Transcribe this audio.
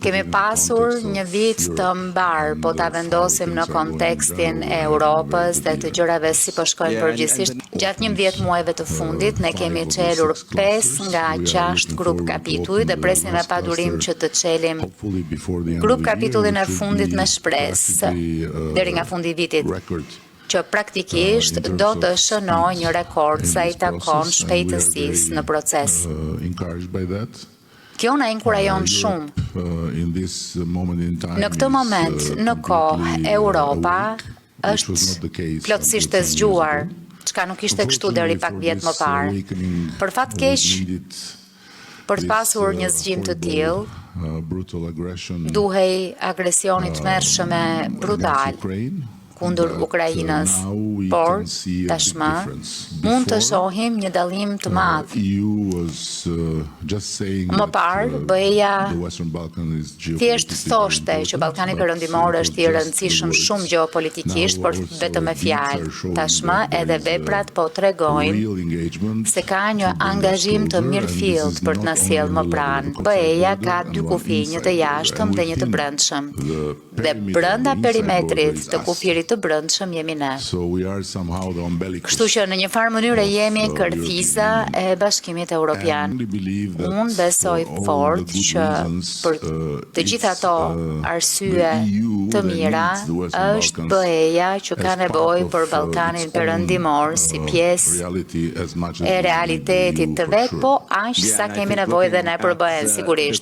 Kemi pasur një vit të mbar, po ta vendosim në kontekstin e Europës dhe të gjërave si po shkojnë përgjithsisht. Gjatë 11 muajve të fundit, ne kemi çelur 5 nga 6 grup kapituj dhe presim me padurim që të çelim grup kapitullin e fundit me shpresë deri nga fundi i vitit, që praktikisht do të shënoj një rekord sa i takon shpejtësisë në proces. Kjo na inkurajon shumë. Në këtë moment, në kohë, Europa është plotësisht e zgjuar, çka nuk ishte kështu deri pak vjet më parë. Për fat keq, për të pasur një zgjim të tillë, duhej agresioni i tmerrshëm e brutal kundër Ukrainës, por tashmë mund të shohim një dallim të madh. Më parë, BE-ja thjesht thoshte që Ballkani Perëndimor është i rëndësishëm shumë gjeopolitikisht, por vetëm me fjalë. Tashmë edhe veprat po tregojnë se ka një angazhim të mirëfillt për të na sjellë më pranë. BE-ja ka 2 kufi, një të jashtëm dhe një të brendshëm. Dhe brenda perimetrit të kufirit të brendshëm jemi ne. Kështu që në një farë mënyrë jemi kërthisa e Bashkimit Evropian. Unë besoj fort që për të gjitha ato arsye të mira është BE-ja që ka nevojë për Ballkanin Perëndimor si pjesë e realitetit të vet, po aq sa kemi nevojë dhe ne për BE-n sigurisht.